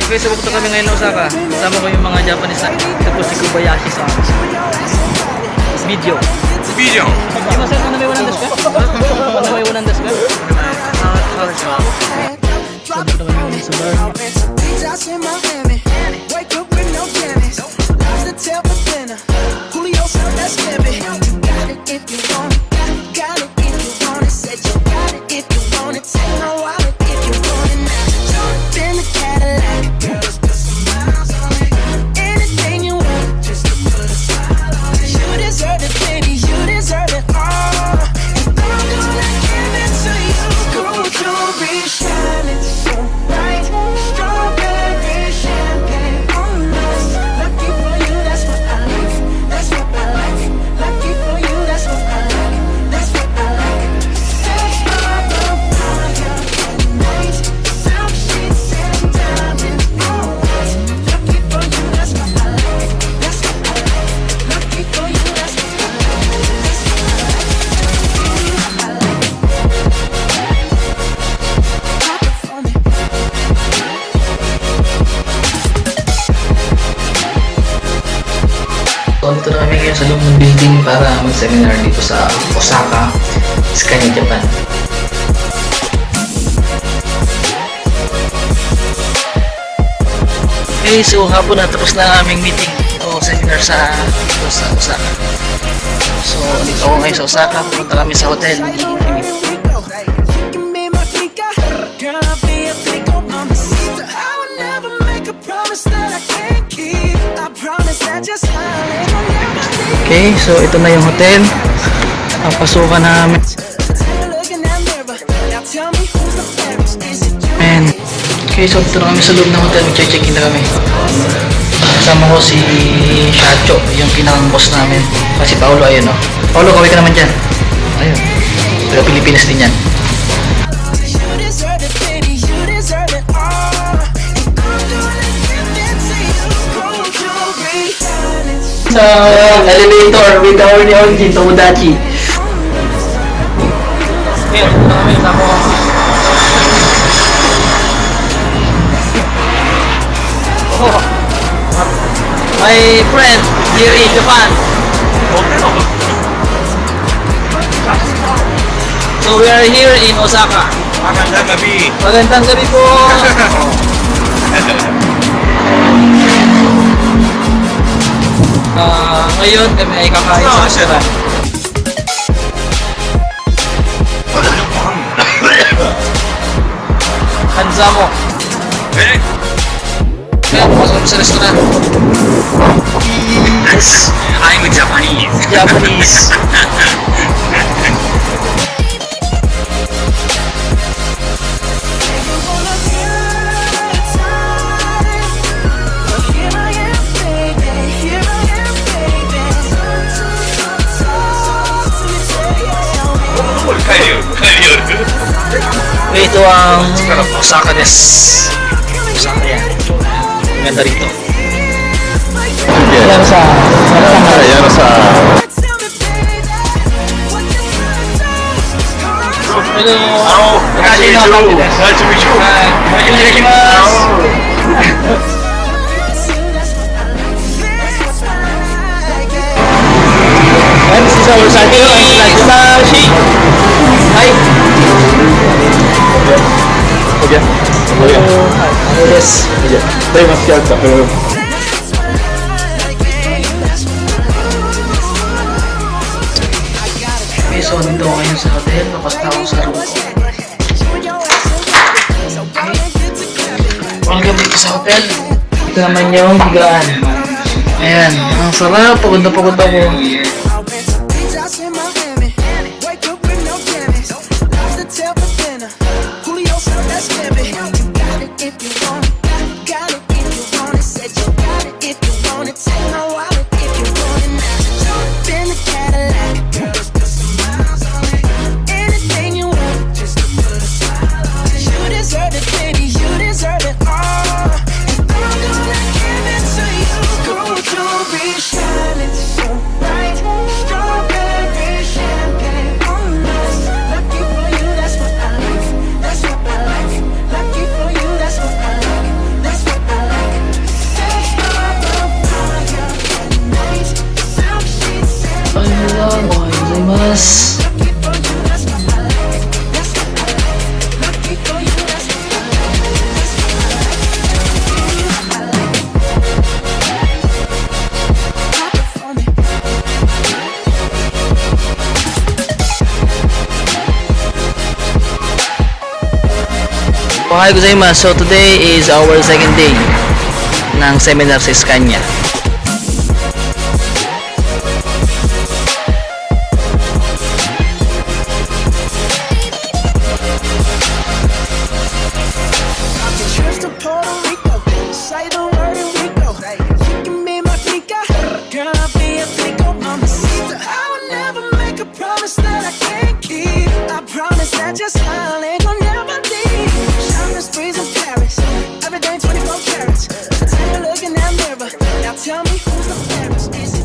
Okay, so pupunta kami ngayon sa Osaka. Kasama ko yung mga Japanese na. Ito po si Kobayashi sa video. Video. Yung masaya ka na may 100 ka? Na may 100 ka? Sabi ko naman yung sa bar. Dito na kami ngayon sa loob ng building para mag-seminar dito sa Osaka, Scania, Japan. Okay, so hapon na tapos na ang aming meeting o seminar sa Osaka. So dito ako ngayon sa Osaka, pupunta kami sa hotel. Okay, so ito na yung hotel. Ang pasukan namin. And okay, so ito na kami sa loob ng hotel. Mag-check-in na kami. Kasama ko si Shacho, yung pinakang boss namin. Kasi Paolo, ayun o. Paolo, kaway ka naman dyan. Ayun. Taga Pilipinas din yan. Sa elevator with our Nihonjin Tomodachi. Okay, ito na kami sa my friend here in Japan. So we are here in Osaka. Magandang gabi. Magandang gabi po. Ngayon kami ay kakain sa restaurant. Hanzamo. Kaya pumasok kami sa restaurant. Yes, I'm Japanese. Japanese. Ito ang Osaka des. Osaka yan. Ganda rito. Yan sa Hello. Nice to meet you. And this is our Sakyo and Sashi. Hi. Oke, Yes. saya masih ada. Okay, so nandito ako ngayon sa hotel. Napasta ako sa room ko. Welcome dito sa hotel. Ito naman yung higaan. Ayan, ang sarap. Pagod ako. Ohayo gozaimasu. So today is our second day ng seminar sa Scania. Trips to Puerto Rico, say the word and we go. You can be my flica, girl, I'll be a flico, mamacita. I would never make a promise that I can't keep. I promise that your smile ain't gonna never leave. Shopping sprees in Paris, every day 24 carats. Take a look in that mirror, now tell me who's the fairest. Is